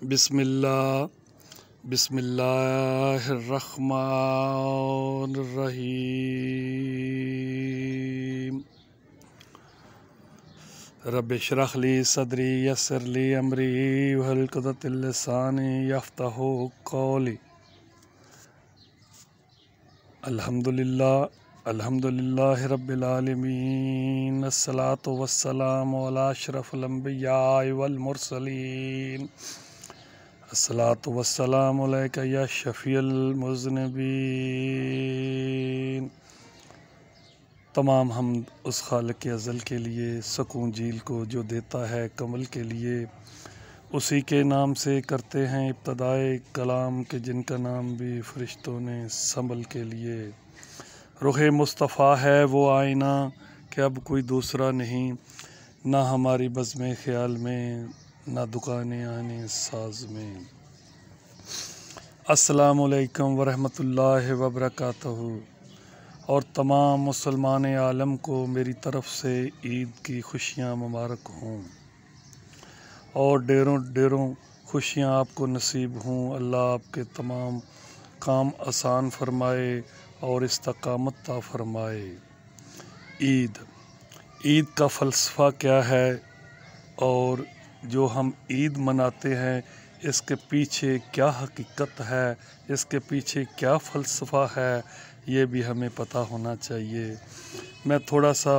بسم اللہ الرحمن الرحیم رب اشرح لی صدری یسر لی امری واحلل عقدۃ من لسانی یفقہوا قولی۔ الحمدللہ رب العالمین، الصلاۃ والسلام علی اشرف الانبیاء والمرسلین، الصلاۃ والسلام علیک یا شفیع المذنبین۔ تمام حمد اس خالق ازل کے لیے، سکون جھیل کو جو دیتا ہے کمل کے لیے، اسی کے نام سے کرتے ہیں ابتدائے کلام کے جن کا نام بھی فرشتوں نے سنبھل کے لیے۔ رخ مصطفیٰ ہے وہ آئینہ کہ اب کوئی دوسرا نہیں، نہ ہماری بزم خیال میں نہ دکان آنے ساز میں۔ السلام علیکم ورحمۃ اللہ وبرکاتہ، اور تمام مسلمان عالم کو میری طرف سے عید کی خوشیاں مبارک ہوں، اور ڈیروں ڈیروں خوشیاں آپ کو نصیب ہوں۔ اللہ آپ کے تمام کام آسان فرمائے اور استقامت عطا فرمائے۔ عید کا فلسفہ کیا ہے، اور جو ہم عید مناتے ہیں اس کے پیچھے کیا حقیقت ہے، اس کے پیچھے کیا فلسفہ ہے، یہ بھی ہمیں پتہ ہونا چاہیے۔ میں تھوڑا سا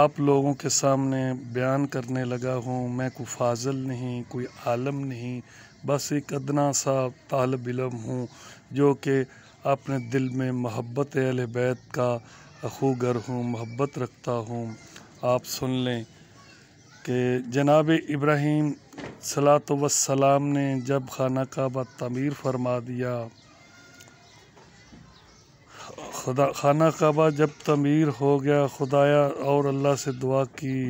آپ لوگوں کے سامنے بیان کرنے لگا ہوں۔ میں کوئی فاضل نہیں، کوئی عالم نہیں، بس ایک ادنا سا طالب علم ہوں جو کہ اپنے دل میں محبت اہل بیت کا اخوگر ہوں، محبت رکھتا ہوں۔ آپ سن لیں کہ جناب ابراہیم صلاۃ والسلام نے جب خانہ کعبہ تعمیر فرما دیا، خانہ کعبہ جب تعمیر ہو گیا، خدایا اور اللہ سے دعا کی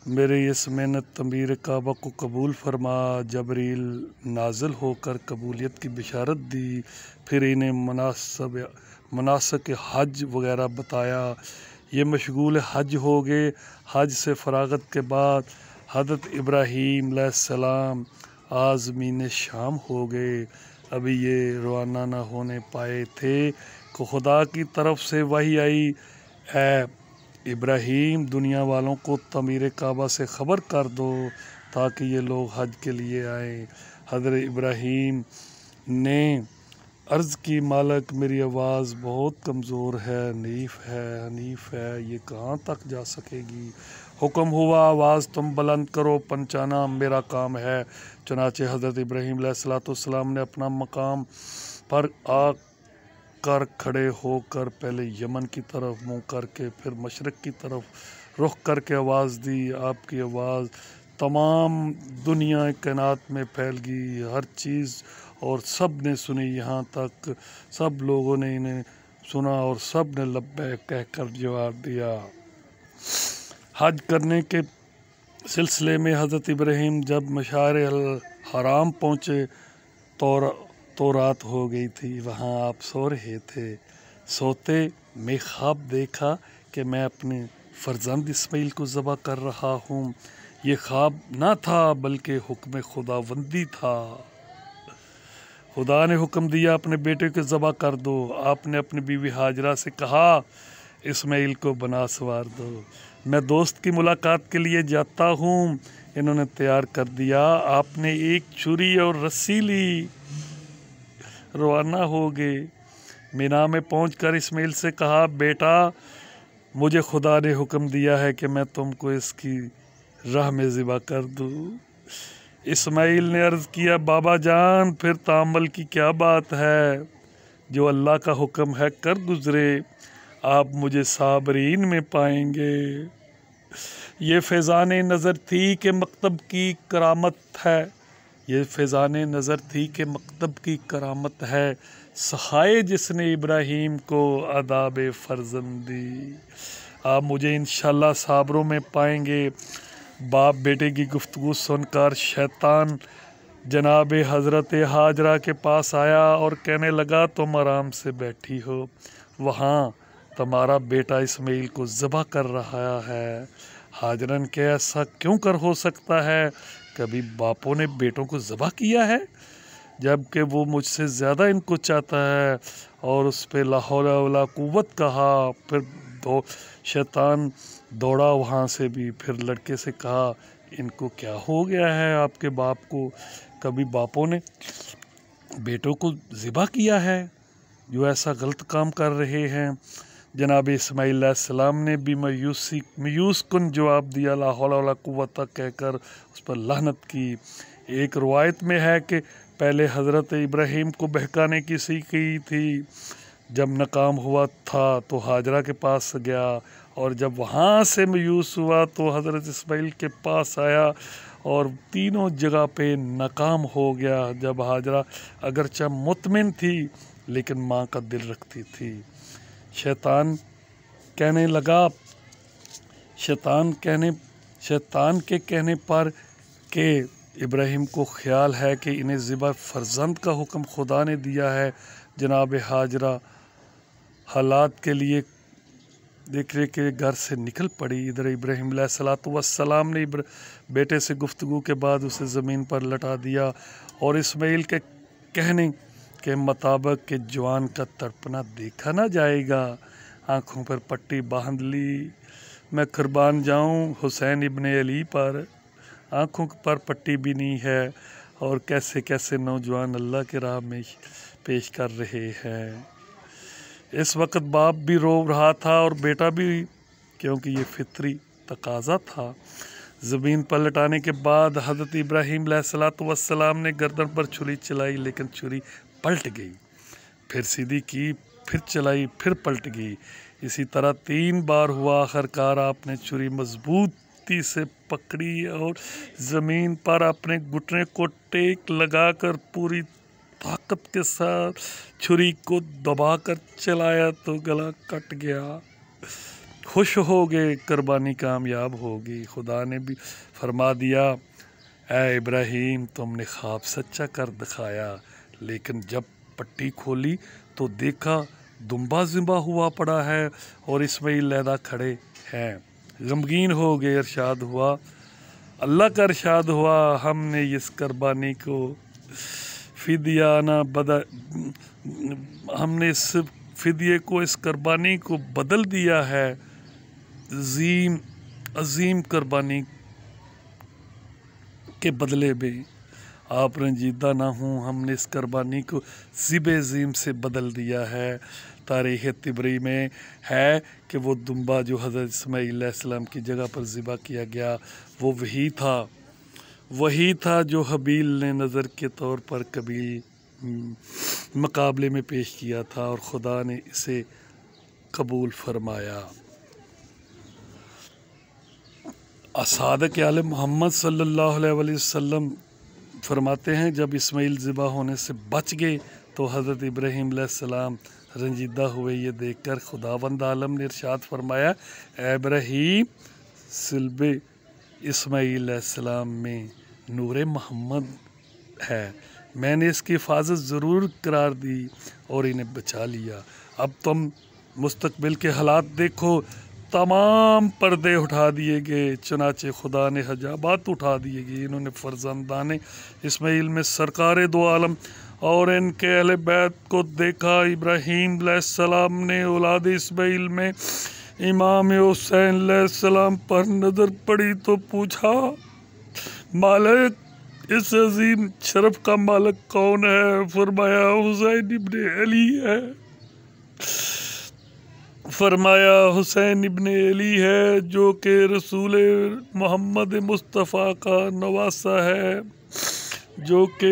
میرے اس محنت تعمیر کعبہ کو قبول فرما۔ جبریل نازل ہو کر قبولیت کی بشارت دی، پھر انہیں مناسک حج وغیرہ بتایا۔ یہ مشغول حج ہو گئے۔ حج سے فراغت کے بعد حضرت ابراہیم علیہ السلام آزمین شام ہو گئے۔ ابھی یہ روانہ نہ ہونے پائے تھے کہ خدا کی طرف سے وحی آئی، اے ابراہیم دنیا والوں کو تعمیر کعبہ سے خبر کر دو تاکہ یہ لوگ حج کے لیے آئیں۔ حضرت ابراہیم نے عرض کی، مالک میری آواز بہت کمزور ہے، حنیف ہے، یہ کہاں تک جا سکے گی؟ حکم ہوا آواز تم بلند کرو، پہنچانا میرا کام ہے۔ چنانچہ حضرت ابراہیم علیہ السلام نے اپنا مقام پر آ کر کھڑے ہو کر پہلے یمن کی طرف منہ کر کے پھر مشرق کی طرف رخ کر کے آواز دی۔ آپ کی آواز تمام دنیا کائنات میں پھیل گئی، ہر چیز، اور سب نے سنی، یہاں تک سب لوگوں نے انہیں سنا اور سب نے لبیک کہہ کر جواب دیا۔ حج کرنے کے سلسلے میں حضرت ابراہیم جب مشعر الحرام پہنچے تو رات ہو گئی تھی، وہاں آپ سو رہے تھے۔ سوتے میں خواب دیکھا کہ میں اپنے فرزند اسماعیل کو ذبح کر رہا ہوں۔ یہ خواب نہ تھا بلکہ حکم خداوندی تھا۔ خدا نے حکم دیا اپنے بیٹے کو ذبح کر دو۔ آپ نے اپنی بیوی ہاجرہ سے کہا اسماعیل کو بنا سوار دو، میں دوست کی ملاقات کے لیے جاتا ہوں۔ انہوں نے تیار کر دیا۔ آپ نے ایک چھری اور رسی لی، روانہ ہو گئے۔ مینا میں پہنچ کر اسماعیل سے کہا، بیٹا مجھے خدا نے حکم دیا ہے کہ میں تم کو اس کی راہ میں ذبح کر دوں۔ اسماعیل نے عرض کیا، بابا جان پھر تامل کی کیا بات ہے؟ جو اللہ کا حکم ہے کر گزرے، آپ مجھے صابرین میں پائیں گے۔ یہ فیضان نظر تھی کہ مکتب کی کرامت ہے، سکھائے جس نے ابراہیم کو آداب فرزندی۔ آپ مجھے انشاءاللہ صابروں میں پائیں گے۔ باپ بیٹے کی گفتگو سن کر شیطان جناب حضرت ہاجرہ کے پاس آیا اور کہنے لگا، تم آرام سے بیٹھی ہو، وہاں تمہارا بیٹا اسماعیل کو ذبح کر رہا ہے۔ ہاجرہ نے کہا، ایسا کیوں کر ہو سکتا ہے؟ کبھی باپوں نے بیٹوں کو ذبح کیا ہے جبکہ وہ مجھ سے زیادہ ان کو چاہتا ہے؟ اور اس پہ لا حول ولا قوت کہا۔ پھر شیطان دوڑا وہاں سے بھی، پھر لڑکے سے کہا ان کو کیا ہو گیا ہے آپ کے باپ کو؟ کبھی باپوں نے بیٹوں کو ذبح کیا ہے جو ایسا غلط کام کر رہے ہیں؟ جناب اسماعیل علیہ السلام نے بھی مایوس کن جواب دیا، لا حول ولا قوت کہہ کر اس پر لعنت کی۔ ایک روایت میں ہے کہ پہلے حضرت ابراہیم کو بہکانے کی سیکھی تھی، جب ناکام ہوا تھا تو ہاجرہ کے پاس گیا، اور جب وہاں سے مایوس ہوا تو حضرت اسماعیل کے پاس آیا اور تینوں جگہ پہ ناکام ہو گیا۔ جب ہاجرہ اگرچہ مطمئن تھی لیکن ماں کا دل رکھتی تھی۔ شیطان کے کہنے پر کہ ابراہیم کو خیال ہے کہ انہیں ذبح فرزند کا حکم خدا نے دیا ہے، جناب ہاجرہ حالات کے لیے دیکھنے کے گھر سے نکل پڑی۔ ادھر ابراہیم علیہ السلام نے بیٹے سے گفتگو کے بعد اسے زمین پر لٹا دیا اور اسماعیل کے کہنے کے مطابق کہ جوان کا تڑپنا دیکھا نہ جائے گا، آنکھوں پر پٹی باندھ لی۔ میں قربان جاؤں حسین ابن علی پر، آنکھوں پر پٹی بھی نہیں ہے، اور کیسے کیسے نوجوان اللہ کے راہ میں پیش کر رہے ہیں۔ اس وقت باپ بھی رو رہا تھا اور بیٹا بھی، کیونکہ یہ فطری تقاضا تھا۔ زمین پر لٹانے کے بعد حضرت ابراہیم علیہ السلام نے گردن پر چھری چلائی، لیکن چھری پلٹ گئی، پھر سیدھی کی، پھر چلائی، پھر پلٹ گئی۔ اسی طرح 3 بار ہوا۔ آخرکار آپ نے چھری مضبوطی سے پکڑی اور زمین پر اپنے گھٹنے کو ٹیک لگا کر پوری طاقت کے ساتھ چھری کو دبا کر چلایا تو گلا کٹ گیا۔ خوش ہو گئے، قربانی کامیاب ہوگی۔ خدا نے بھی فرما دیا، اے ابراہیم تم نے خواب سچا کر دکھایا، لیکن جب پٹی کھولی تو دیکھا دمبا ذبح ہوا پڑا ہے اور اسماعیل علیحدہ کھڑے ہیں۔ غمگین ہو گئے۔ ارشاد ہوا، اللہ کا ارشاد ہوا، ہم نے اس قربانی کو ہم نے اس فدیے کو، اس قربانی کو بدل دیا ہے عظیم قربانی کے بدلے میں۔ آپ رنجیدہ نہ ہوں، ہم نے اس قربانی کو ذبح عظیم سے بدل دیا ہے۔ تاریخ طبری میں ہے کہ وہ دمبا جو حضرت اسماعیل علیہ السلام کی جگہ پر ذبح کیا گیا وہ وہی تھا جو حابیل نے نذر کے طور پر قابیل مقابلے میں پیش کیا تھا، اور خدا نے اسے قبول فرمایا۔ صادق عالم محمد صلی اللہ علیہ وسلم فرماتے ہیں، جب اسماعیل ذبح ہونے سے بچ گئے تو حضرت ابراہیم علیہ السلام رنجیدہ ہوئے۔ یہ دیکھ کر خداوند عالم نے ارشاد فرمایا، اے ابراہیم، صلب اسماعیل علیہ السلام میں نور محمد ہے، میں نے اس کی حفاظت ضرور قرار دی اور انہیں بچا لیا۔ اب تم مستقبل کے حالات دیکھو، تمام پردے اٹھا دیے گئے، چنانچہ خدا نے حجابات اٹھا دیے گئے۔ انہوں نے فرزندان اسماعیل میں سرکار دو عالم اور ان کے اہل بیت کو دیکھا۔ ابراہیم علیہ السلام نے اولاد اسماعیل میں امام حسین علیہ السلام پر نظر پڑی تو پوچھا، مالک، اس عظیم شرف کا مالک کون ہے؟ فرمایا حسین ابن علی ہے۔ فرمایا حسین ابن علی ہے جو کہ رسول محمد مصطفیٰ کا نواسہ ہے، جو کہ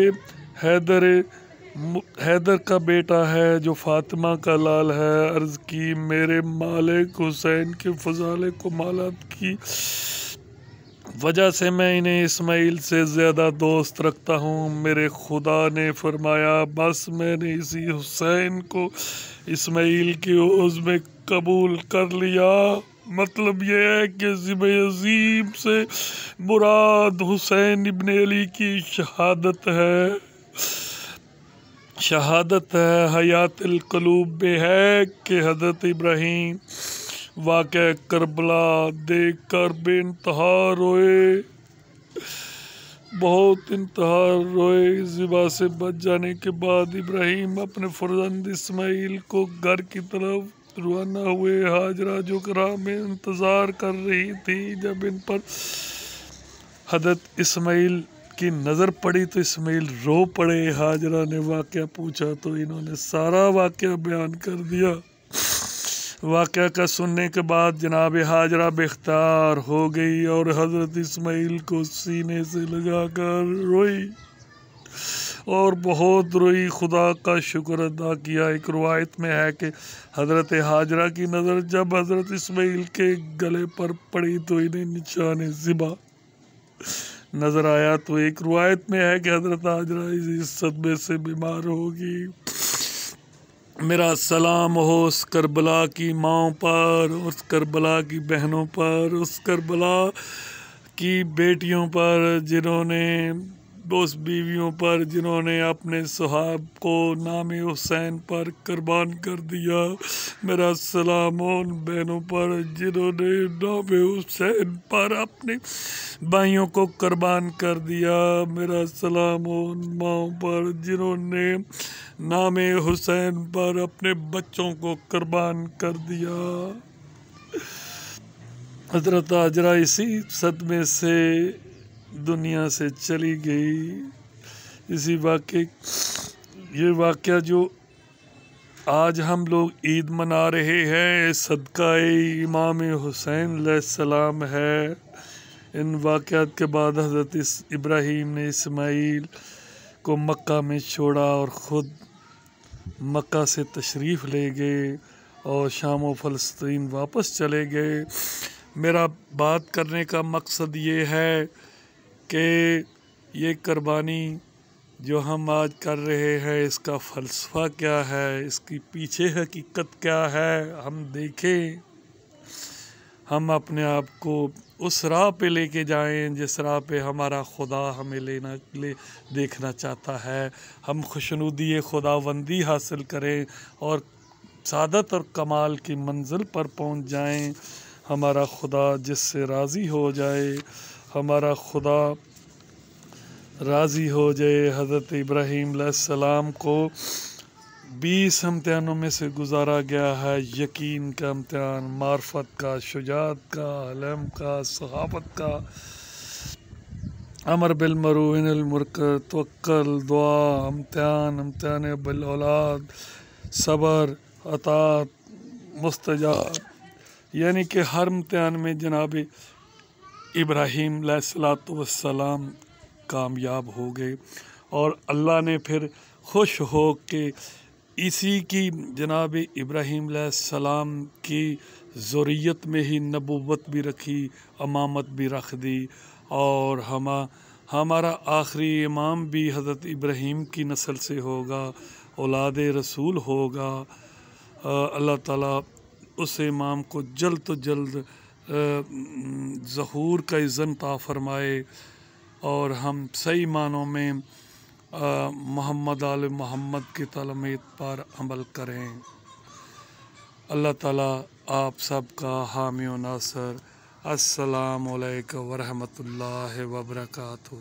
حیدر کا بیٹا ہے، جو فاطمہ کا لال ہے۔ عرض کی، میرے مالک حسین کے فضائل کمالات کی وجہ سے میں انہیں اسماعیل سے زیادہ دوست رکھتا ہوں۔ میرے خدا نے فرمایا، بس میں نے اسی حسین کو اسماعیل کی عوض میں قبول کر لیا۔ مطلب یہ ہے کہ ذبح عظیم سے مراد حسین ابن علی کی شہادت ہے۔ حیات القلوب میں ہے کہ حضرت ابراہیم واقعہ کربلا دیکھ کر بے انتہا روئے۔ بہت انتہا روئے۔ ذبح سے بچ جانے کے بعد ابراہیم اپنے فرزند اسماعیل کو گھر کی طرف روانہ ہوئے۔ ہاجرہ جو راہ میں انتظار کر رہی تھی، جب ان پر حضرت اسماعیل کی نظر پڑی تو اسماعیل رو پڑے۔ ہاجرہ نے واقعہ پوچھا تو انہوں نے سارا واقعہ بیان کر دیا۔ واقعہ کا سننے کے بعد جناب ہاجرہ بے اختیار ہو گئی اور حضرت اسماعیل کو سینے سے لگا کر روئی اور بہت روئی، خدا کا شکر ادا کیا۔ ایک روایت میں ہے کہ حضرت ہاجرہ کی نظر جب حضرت اسماعیل کے گلے پر پڑی تو انہیں نشان ذبح نظر آیا، تو ایک روایت میں ہے کہ حضرت ہاجرہ اسی صدمے سے بیمار ہوگی۔ میرا سلام ہو اس کربلا کی ماؤں پر، اس کربلا کی بہنوں پر، اس کربلا کی بیٹیوں پر، جنہوں نے اس بیویوں پر جنہوں نے اپنے صحاب کو نام حسین پر قربان کر دیا۔ میرا سلام ہو ان بہنوں پر جنہوں نے نام حسین پر اپنے بھائیوں کو قربان کر دیا۔ میرا سلام ہو ان ماؤں پر جنہوں نے نام حسین پر اپنے بچوں کو قربان کر دیا۔ حضرت ہاجرہ اسی صدمے سے دنیا سے چلی گئی۔ اسی یہ واقعہ جو آج ہم لوگ عید منا رہے ہیں، صدقہ امام حسین علیہ السلام ہے۔ ان واقعات کے بعد حضرت ابراہیم نے اسماعیل کو مکہ میں چھوڑا اور خود مکہ سے تشریف لے گئے اور شام و فلسطین واپس چلے گئے۔ میرا بات کرنے کا مقصد یہ ہے کہ یہ قربانی جو ہم آج کر رہے ہیں، اس کا فلسفہ کیا ہے، اس کی پیچھے حقیقت کیا ہے، ہم دیکھیں، ہم اپنے آپ کو اس راہ پہ لے کے جائیں جس راہ پہ ہمارا خدا ہمیں دیکھنا چاہتا ہے۔ ہم خوشنودی خداوندی حاصل کریں اور سعادت اور کمال کی منزل پر پہنچ جائیں۔ ہمارا خدا جس سے راضی ہو جائے، ہمارا خدا راضی ہو جائے۔ حضرت ابراہیم علیہ السلام کو 20 امتحانوں میں سے گزارا گیا ہے۔ یقین کا امتحان، معرفت کا، شجاعت کا، علم کا، صحابت کا، امر بالمعروف نہی عن المنکر، توکل، دعا، امتحان بالاولاد، صبر، اطاعت، مستجاب، یعنی کہ ہر امتحان میں جناب ابراہیم علیہ السلام کامیاب ہو گئے اور اللہ نے پھر خوش ہو کے اسی کی جناب ابراہیم علیہ السلام کی ذریت میں ہی نبوت بھی رکھی، امامت بھی رکھ دی، اور ہمارا آخری امام بھی حضرت ابراہیم کی نسل سے ہوگا، اولاد رسول ہوگا۔ اللہ تعالیٰ اس امام کو جلد تو جلد ظہور کا اذن عطا فرمائے اور ہم صحیح معنوں میں محمد آل محمد کی تعلیمات پر عمل کریں۔ اللہ تعالیٰ آپ سب کا حامی و ناصر۔ السلام علیکم ورحمۃ اللہ وبرکاتہ۔